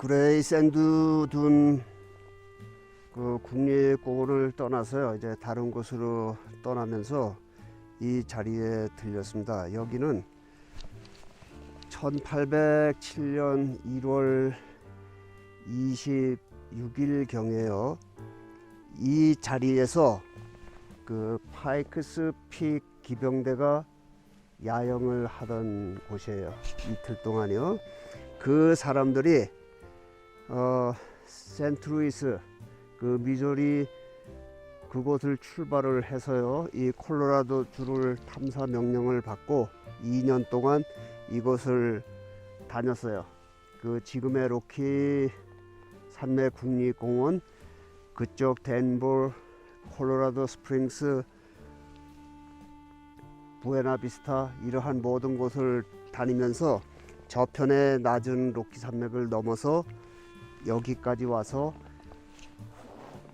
그레이샌드 둔 그 국립공원을 떠나서요, 이제 다른 곳으로 떠나면서 이 자리에 들렸습니다. 여기는 1807년 1월 26일 경에요, 이 자리에서 그 파이크스 픽 기병대가 야영을 하던 곳이에요. 이틀 동안요. 그 사람들이 센트루이스, 그 미조리 그곳을 출발을 해서요, 이 콜로라도 주를 탐사 명령을 받고 2년 동안 이곳을 다녔어요. 그 지금의 로키 산맥 국립공원 그쪽 덴버, 콜로라도 스프링스, 부에나비스타 이러한 모든 곳을 다니면서 저편의 낮은 로키 산맥을 넘어서 여기까지 와서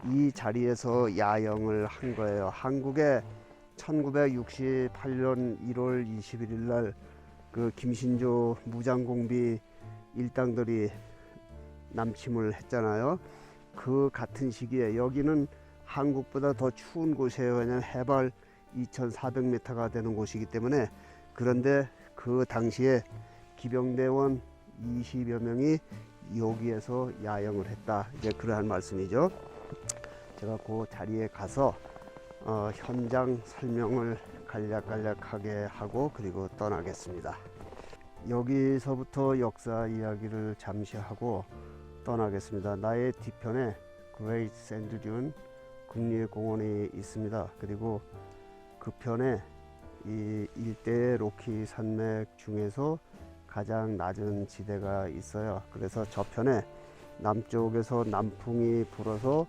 이 자리에서 야영을 한 거예요. 한국에 1968년 1월 21일 날 그 김신조 무장공비 일당들이 남침을 했잖아요. 그 같은 시기에 여기는 한국보다 더 추운 곳이에요. 왜냐하면 해발 2400m가 되는 곳이기 때문에. 그런데 그 당시에 기병대원 20여 명이 여기에서 야영을 했다, 이제 그러한 말씀이죠. 제가 그 자리에 가서 현장 설명을 간략하게 하고 그리고 떠나겠습니다. 여기서부터 역사 이야기를 잠시 하고 떠나겠습니다. 나의 뒤편에 그레이트 샌드 듄 국립공원이 있습니다. 그리고 그 편에 이 일대의 로키 산맥 중에서 가장 낮은 지대가 있어요. 그래서 저편에 남쪽에서 남풍이 불어서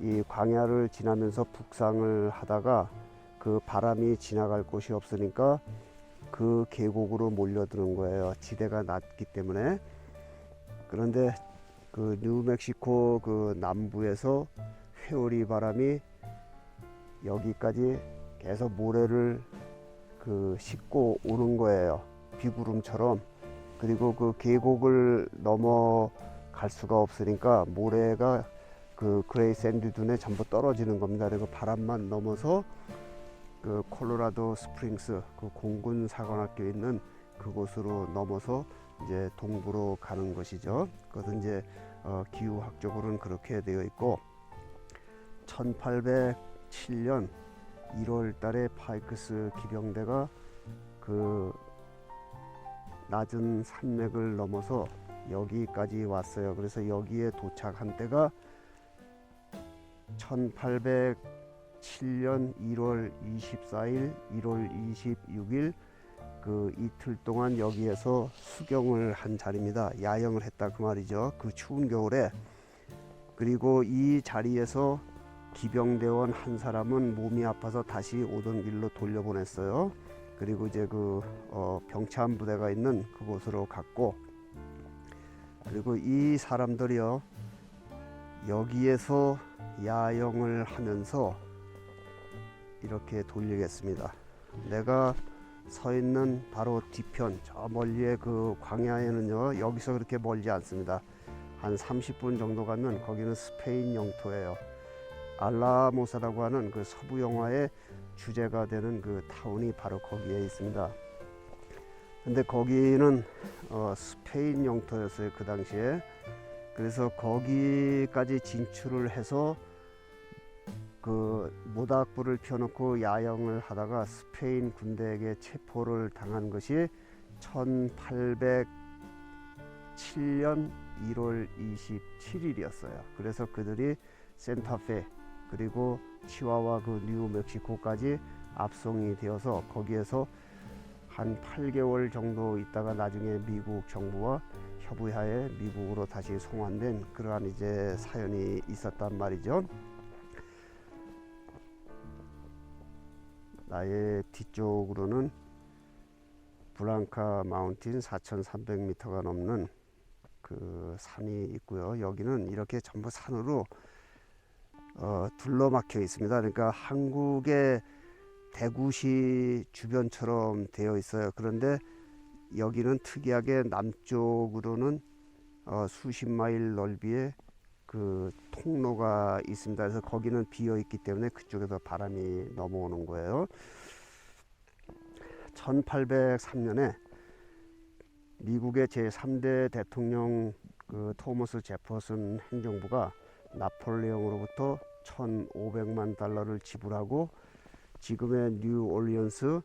이 광야를 지나면서 북상을 하다가 그 바람이 지나갈 곳이 없으니까 그 계곡으로 몰려드는 거예요. 지대가 낮기 때문에. 그런데 그 뉴멕시코 그 남부에서 회오리 바람이 여기까지 계속 모래를 그 싣고 오는 거예요, 비구름처럼. 그리고 그 계곡을 넘어갈 수가 없으니까 모래가 그 그레이트 샌드 둔에 전부 떨어지는 겁니다. 그리고 바람만 넘어서 그 콜로라도 스프링스, 그 공군 사관학교 있는 그곳으로 넘어서 이제 동부로 가는 것이죠. 그것은 이제 기후학적으로는 그렇게 되어 있고, 1807년 1월 달에 파이크스 기병대가 그 낮은 산맥을 넘어서 여기까지 왔어요. 그래서 여기에 도착한 때가 1807년 1월 24일, 1월 26일 그 이틀 동안 여기에서 수경을 한 자리입니다. 야영을 했다 그 말이죠, 그 추운 겨울에. 그리고 이 자리에서 기병대원 한 사람은 몸이 아파서 다시 오던 길로 돌려보냈어요. 그리고 이제 그 병참 부대가 있는 그곳으로 갔고, 그리고 이 사람들이요, 여기에서 야영을 하면서 이렇게 돌리겠습니다. 내가 서 있는 바로 뒤편 저 멀리의 그 광야에는요, 여기서 그렇게 멀지 않습니다. 한 30분 정도 가면 거기는 스페인 영토예요. 알라모사라고 하는 그 서부 영화의 주제가 되는 그 타운이 바로 거기에 있습니다. 근데 거기는 스페인 영토였어요, 그 당시에. 그래서 거기까지 진출을 해서 그 모닥불을 펴놓고 야영을 하다가 스페인 군대에게 체포를 당한 것이 1807년 1월 27일이었어요. 그래서 그들이 센타페 그리고 치와와 그 뉴멕시코까지 압송이 되어서 거기에서 한 8개월 정도 있다가 나중에 미국 정부와 협의하에 미국으로 다시 송환된 그러한 이제 사연이 있었단 말이죠. 나의 뒤쪽으로는 블랑카 마운틴 4,300m가 넘는 그 산이 있고요. 여기는 이렇게 전부 산으로 둘러막혀 있습니다. 그러니까 한국의 대구시 주변처럼 되어 있어요. 그런데 여기는 특이하게 남쪽으로는 수십 마일 넓이의 그 통로가 있습니다. 그래서 거기는 비어 있기 때문에 그쪽에서 바람이 넘어오는 거예요. 1803년에 미국의 제3대 대통령 그 토머스 제퍼슨 행정부가 나폴레옹으로부터 1,500만 달러를 지불하고 지금의 뉴올리언스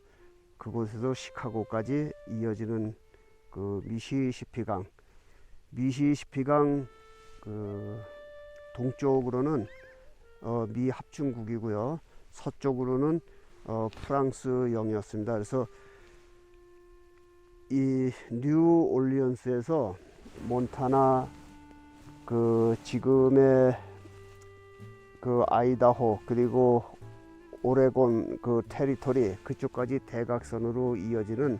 그곳에서 시카고까지 이어지는 그 미시시피강 그 동쪽으로는 미 합중국이고요. 서쪽으로는 프랑스령이었습니다. 그래서 이 뉴올리언스에서 몬타나 그 지금의 그 아이다호 그리고 오레곤 그 테리토리 그쪽까지 대각선으로 이어지는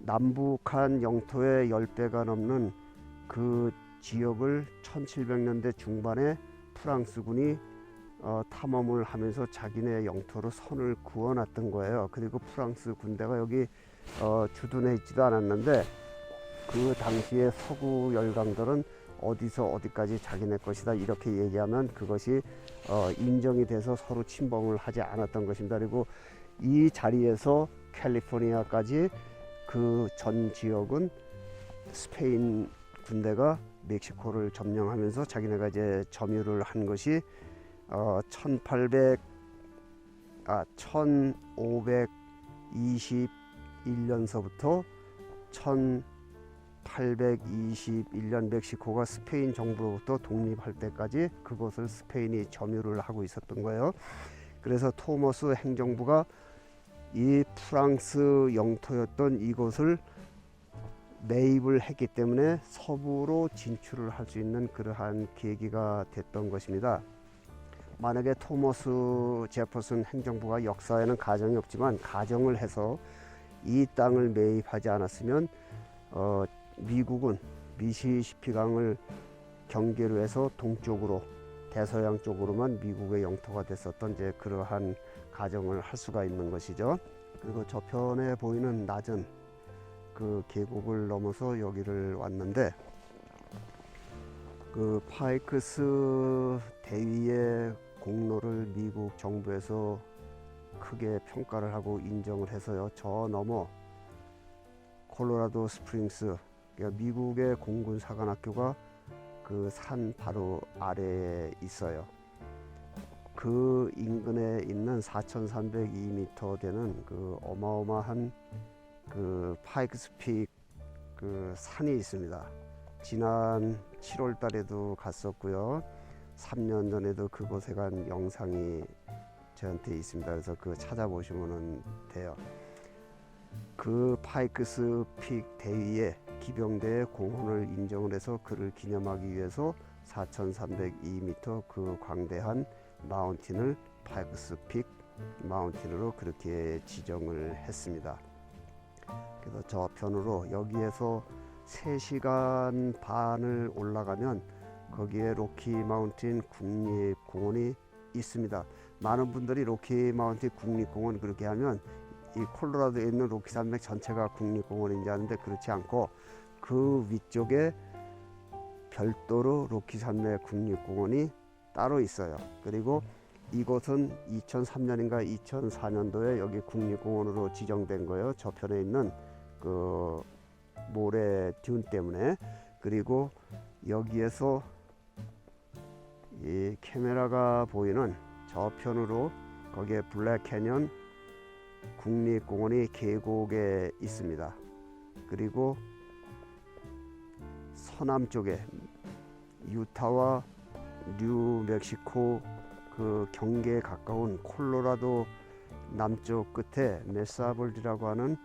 남북한 영토의 10배가 넘는 그 지역을 1700년대 중반에 프랑스군이 탐험을 하면서 자기네 영토로 선을 그어놨던 거예요. 그리고 프랑스 군대가 여기 주둔해 있지도 않았는데 그 당시에 서구 열강들은 어디서 어디까지 자기네 것이다 이렇게 얘기하면 그것이 인정이 돼서 서로 침범을 하지 않았던 것입니다. 그리고 이 자리에서 캘리포니아까지 그 전 지역은 스페인 군대가 멕시코를 점령하면서 자기네가 이제 점유를 한 것이 1521년서부터 1821년 멕시코가 스페인 정부로부터 독립할 때까지 그것을 스페인이 점유를 하고 있었던 거예요. 그래서 토머스 행정부가 이 프랑스 영토였던 이곳을 매입을 했기 때문에 서부로 진출을 할 수 있는 그러한 계기가 됐던 것입니다. 만약에 토머스 제퍼슨 행정부가 역사에는 가정이 없지만 가정을 해서 이 땅을 매입하지 않았으면 미국은 미시시피강을 경계로 해서 동쪽으로 대서양 쪽으로만 미국의 영토가 됐었던 이제 그러한 가정을 할 수가 있는 것이죠. 그리고 저편에 보이는 낮은 그 계곡을 넘어서 여기를 왔는데 그 파이크스 대위의 공로를 미국 정부에서 크게 평가를 하고 인정을 해서요. 저 너머 콜로라도 스프링스 그러니까 미국의 공군 사관학교가 그 산 바로 아래에 있어요. 그 인근에 있는 4,302m 되는 그 어마어마한 그 파이크스 픽 그 산이 있습니다. 지난 7월 달에도 갔었고요. 3년 전에도 그곳에 간 영상이 저한테 있습니다. 그래서 그 찾아보시면 돼요. 그 파이크스 픽 대위에 기병대의 공헌을 인정을 해서 그를 기념하기 위해서 4,302m 그 광대한 마운틴을 파이크스 픽 마운틴으로 그렇게 지정을 했습니다. 그래서 저편으로 여기에서 3시간 반을 올라가면 거기에 로키 마운틴 국립공원이 있습니다. 많은 분들이 로키 마운틴 국립공원 그렇게 하면 이 콜로라도에 있는 로키 산맥 전체가 국립공원인지 아는데 그렇지 않고 그 위쪽에 별도로 로키 산맥 국립공원이 따로 있어요. 그리고 이곳은 2003년인가 2004년도에 여기 국립공원으로 지정된 거예요. 저편에 있는 그 모래 듄 때문에. 그리고 여기에서 이 카메라가 보이는 저편으로 거기에 블랙 캐년 국립공원이 계곡에 있습니다. 그리고 서남쪽에 유타와 뉴멕시코 그 경계에 가까운 콜로라도 남쪽 끝에 메사볼디라고 하는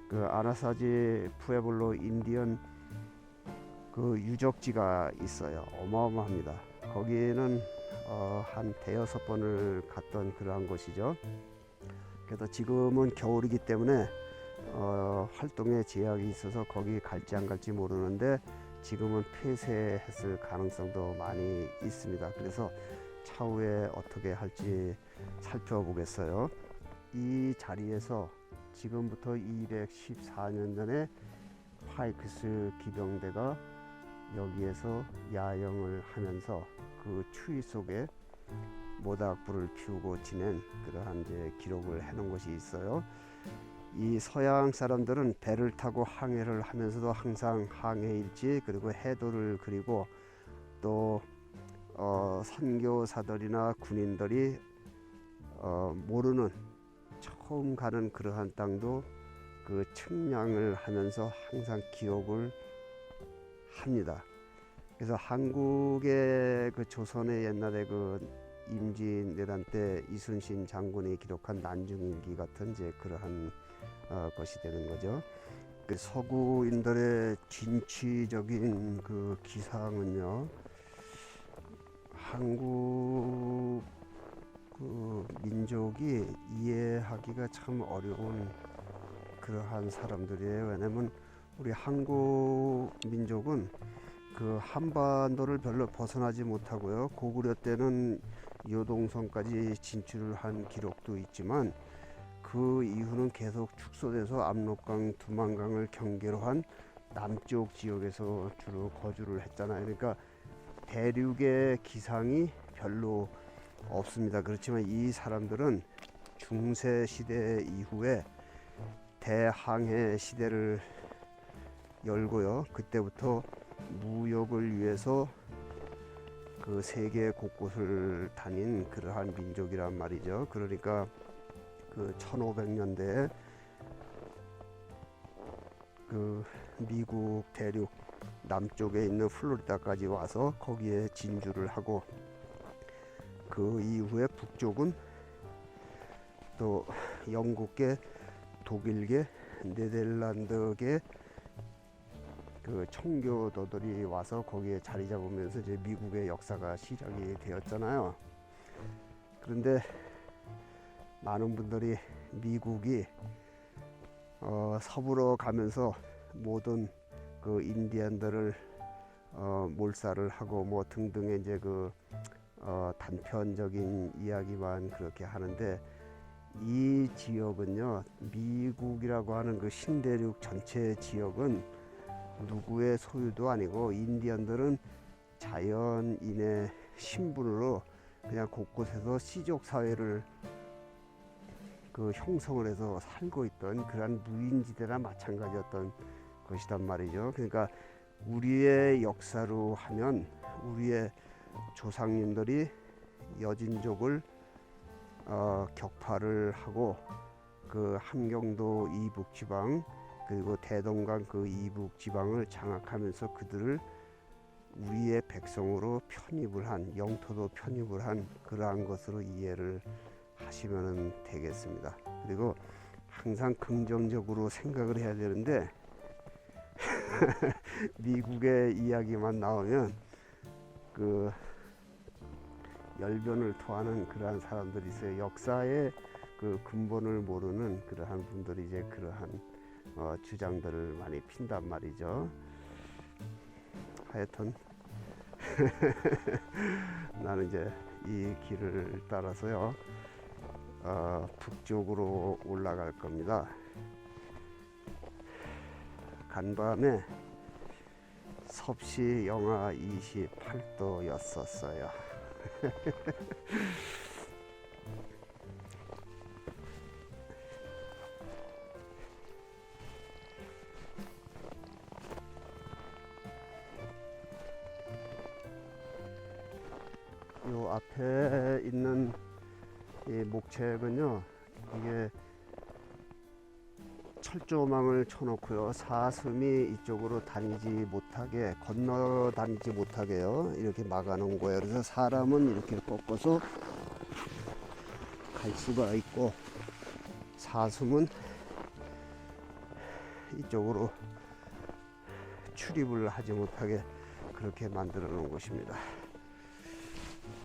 그 아나사지 푸에블로 인디언 그 유적지가 있어요. 어마어마합니다. 거기는 한 대여섯 번을 갔던 그러한 곳이죠. 그래서 지금은 겨울이기 때문에 활동에 제약이 있어서 거기 갈지 안 갈지 모르는데 지금은 폐쇄했을 가능성도 많이 있습니다. 그래서 차후에 어떻게 할지 살펴보겠어요. 이 자리에서 지금부터 214년 전에 파이크스 기병대가 여기에서 야영을 하면서 그 추위 속에 모닥불을 피우고 지낸 그러한 이제 기록을 해놓은 것이 있어요. 이 서양 사람들은 배를 타고 항해를 하면서도 항상 항해일지 그리고 해도를 그리고 또 선교사들이나 군인들이 모르는 처음 가는 그러한 땅도 그 측량을 하면서 항상 기록을 합니다. 그래서 한국의 그 조선의 옛날에 그 임진왜란 때 이순신 장군이 기록한 난중일기 같은 이제 그러한 것이 되는 거죠. 그 서구인들의 진취적인 그 기상은요, 한국 그 민족이 이해하기가 참 어려운 그러한 사람들이에요. 왜냐면 우리 한국 민족은 그 한반도를 별로 벗어나지 못하고요. 고구려 때는 요동성까지 진출을 한 기록도 있지만 그 이후는 계속 축소돼서 압록강, 두만강을 경계로 한 남쪽 지역에서 주로 거주를 했잖아요. 그러니까 대륙의 기상이 별로 없습니다. 그렇지만 이 사람들은 중세 시대 이후에 대항해 시대를 열고요. 그때부터 무역을 위해서 그 세계 곳곳을 다닌 그러한 민족이란 말이죠. 그러니까 그 1500년대에 그 미국 대륙 남쪽에 있는 플로리다까지 와서 거기에 진주를 하고 그 이후에 북쪽은 또 영국계, 독일계, 네덜란드계 그 청교도들이 와서 거기에 자리 잡으면서 이제 미국의 역사가 시작이 되었잖아요. 그런데 많은 분들이 미국이 서부로 가면서 모든 그 인디언들을 몰살을 하고 뭐 등등의 이제 그 단편적인 이야기만 그렇게 하는데 이 지역은요, 미국이라고 하는 그 신대륙 전체 지역은 누구의 소유도 아니고 인디언들은 자연인의 신분으로 그냥 곳곳에서 시족 사회를 그 형성을 해서 살고 있던 그런 무인지대나 마찬가지였던 것이란 말이죠. 그러니까 우리의 역사로 하면 우리의 조상님들이 여진족을 격파를 하고 그 함경도 이북 지방 그리고 대동강 그 이북 지방을 장악하면서 그들을 우리의 백성으로 편입을 한, 영토도 편입을 한 그러한 것으로 이해를 하시면 되겠습니다. 그리고 항상 긍정적으로 생각을 해야 되는데 미국의 이야기만 나오면 그 열변을 토하는 그러한 사람들이 있어요. 역사의 그 근본을 모르는 그러한 분들이 이제 그러한 주장들을 많이 핀단 말이죠. 하여튼 나는 이제 이 길을 따라서요 북쪽으로 올라갈 겁니다. 간밤에 섭씨 영하 28도였었어요. 요 앞에 있는 이 목책은요, 이게 철조망을 쳐놓고요, 사슴이 이쪽으로 다니지 못하게, 건너 다니지 못하게요, 이렇게 막아놓은 거예요. 그래서 사람은 이렇게 꺾어서 갈 수가 있고, 사슴은 이쪽으로 출입을 하지 못하게 그렇게 만들어 놓은 것입니다.